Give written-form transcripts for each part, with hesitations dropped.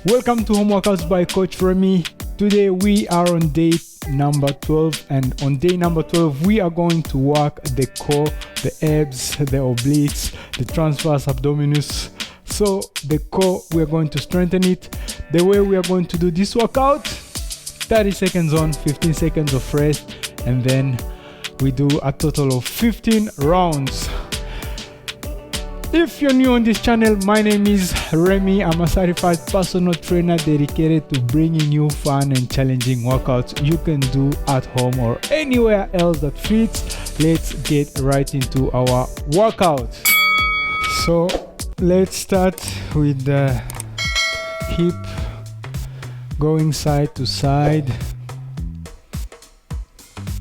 Welcome to Home Workouts by Coach Remmy. Today we are on day number 12, and on day number 12 we are going to work the core, the abs, the obliques, the transverse abdominus. So the core, we are going to strengthen it. The way we are going to do this workout: 30 seconds on, 15 seconds of rest, and then we do a total of 15 rounds. If you're new on this channel, my name is Remmy. I'm a certified personal trainer dedicated to bringing you fun and challenging workouts you can do at home or anywhere else that fits. Let's get right into our workout. So let's start with the hip going side to side,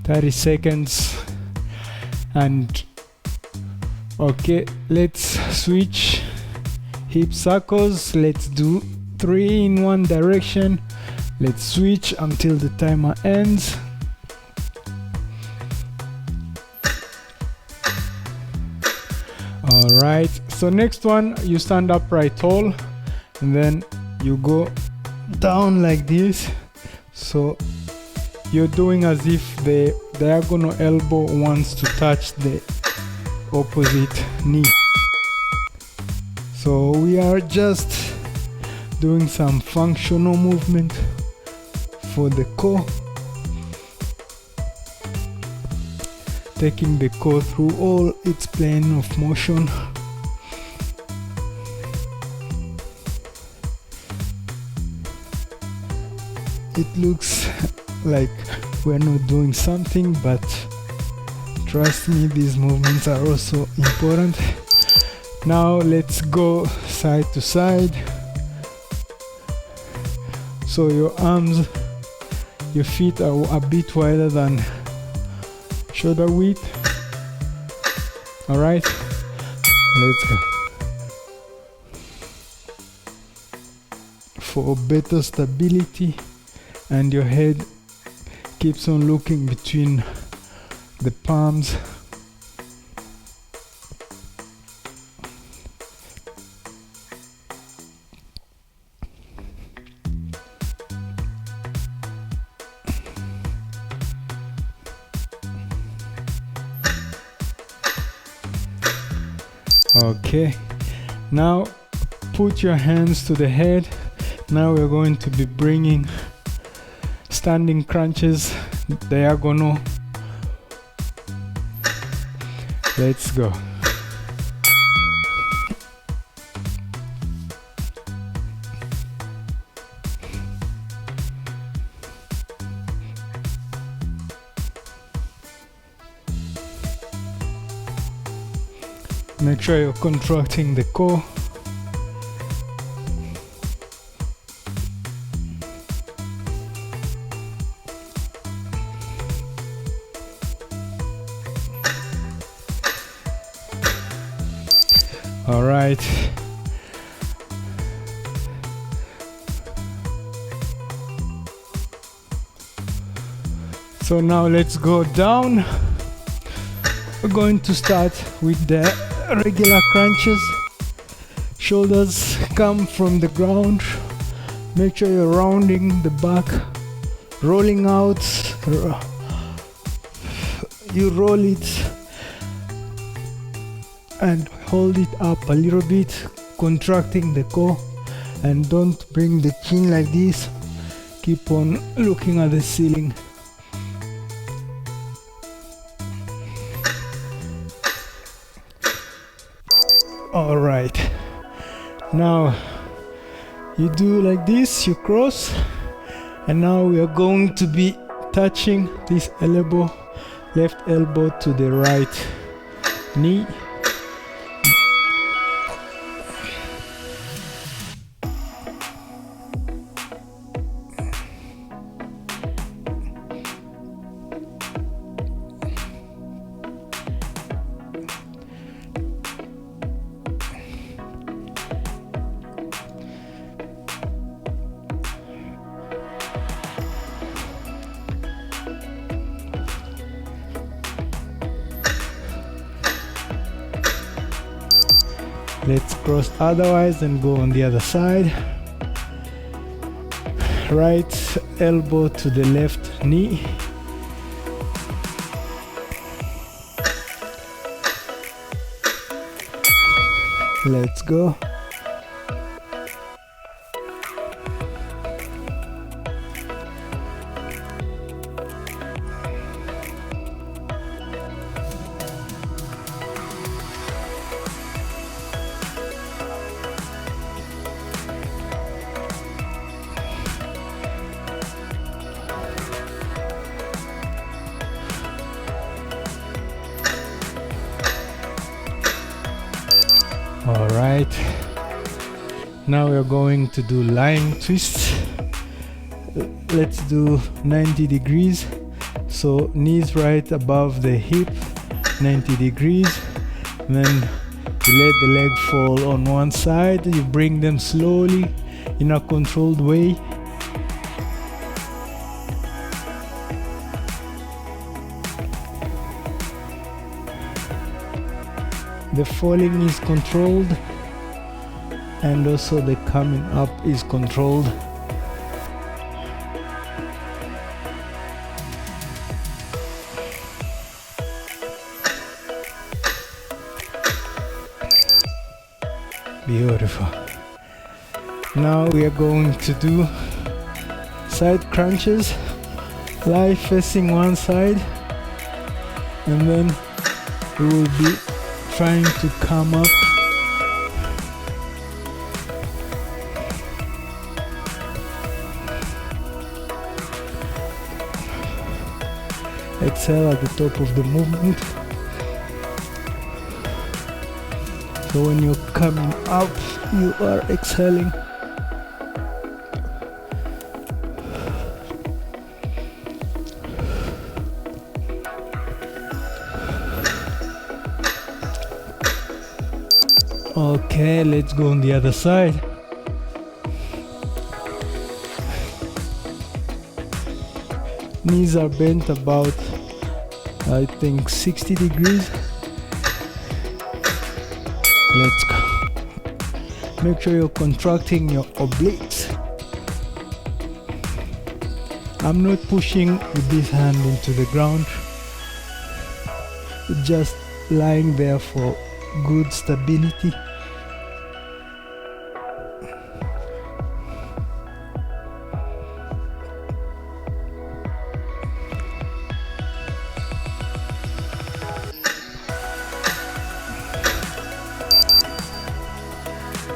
30 seconds. And okay, let's switch hip circles. Let's do 3 in one direction. Let's switch until the timer ends. All right, so next one, you stand upright tall and then you go down like this. So you're doing as if the diagonal elbow wants to touch the opposite knee. So we are just doing some functional movement for the core, taking the core through all its plane of motion. It looks like we're not doing something, but trust me, these movements are also important. Now let's go side to side. So your arms, your feet are a bit wider than shoulder width. All right, let's go. For better stability, and your head keeps on looking between the palms. Okay, now put your hands to the head. Now we're going to be bringing standing crunches, diagonal. Let's go. Make sure you're contracting the core. All right. So now let's go down. We're going to start with the regular crunches. Shoulders come from the ground. Make sure you're rounding the back, rolling out. You roll it and hold it up a little bit, contracting the core, and don't bring the chin like this. Keep on looking at the ceiling. All right, now you do like this, you cross, and now we are going to be touching this elbow, left elbow to the right knee. Let's cross otherwise and go on the other side. right elbow to the left knee. Let's go. All right, now we're going to do lying twists. Let's do 90 degrees. So knees right above the hip, 90 degrees. And then you let the leg fall on one side. You bring them slowly in a controlled way. The falling is controlled, and also the coming up is controlled. Beautiful. Now we are going to do side crunches, lie facing one side, and then we will be trying to come up. Exhale at the top of the movement. So when you're coming up, you are exhaling. Okay, let's go on the other side. Knees are bent about, I think, 60 degrees. Let's go. Make sure you're contracting your obliques. I'm not pushing with this hand into the ground, just lying there for good stability.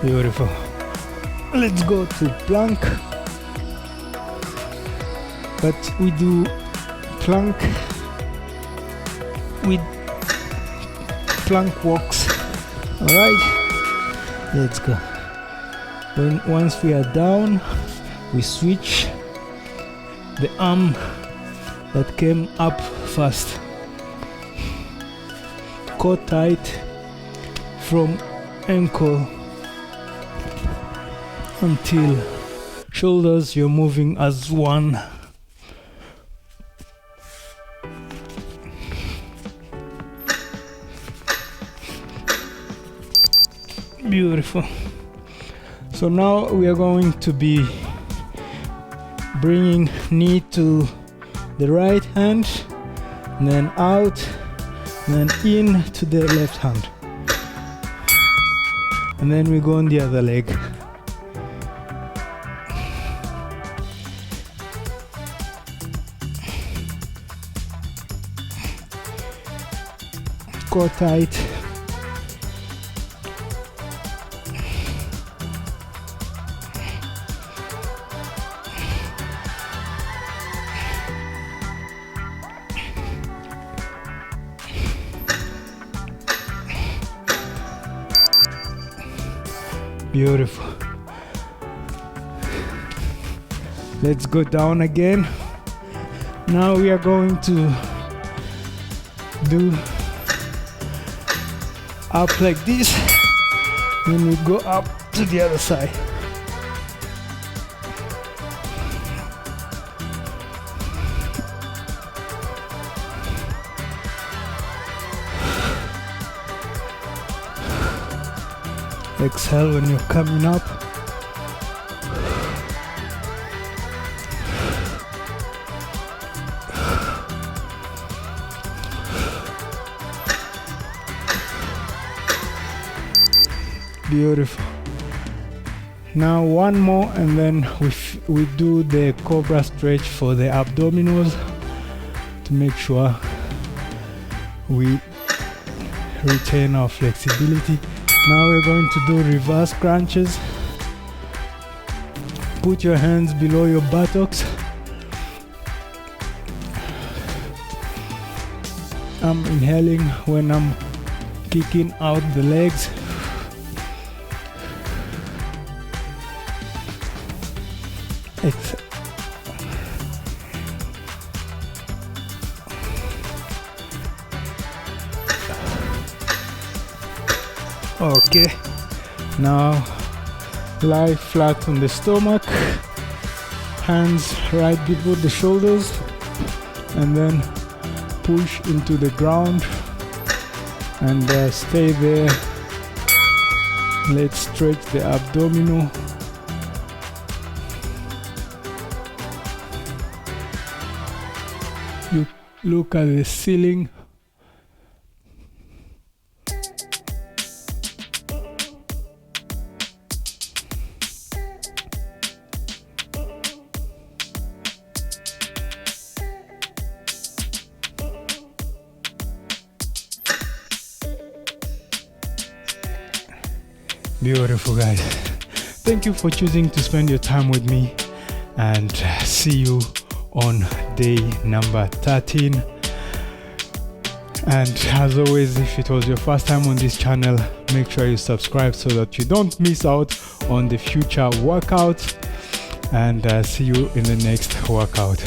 Beautiful. Let's go to plank. But we do plank with plank walks. All right, let's go. Once we are down, we switch the arm that came up first. Core tight from ankle until shoulders. You're moving as one. Beautiful. So now we are going to be bringing knee to the right hand, and then out, and then in to the left hand, and then we go on the other leg. Core tight. Beautiful. Let's go down again. Now we are going to do up like this, then we go up to the other side. Exhale when you're coming up. Beautiful. Now one more, and then we do the cobra stretch for the abdominals to make sure we retain our flexibility. Now we're going to do reverse crunches. Put your hands below your buttocks. I'm inhaling when I'm kicking out the legs. Okay, now lie flat on the stomach, hands right below the shoulders, and then push into the ground and stay there. Let's stretch the abdominal. You look at the ceiling. Beautiful, guys. Thank you for choosing to spend your time with me, and see you on day number 13. And as always, if it was your first time on this channel, make sure you subscribe so that you don't miss out on the future workouts, and see you in the next workout.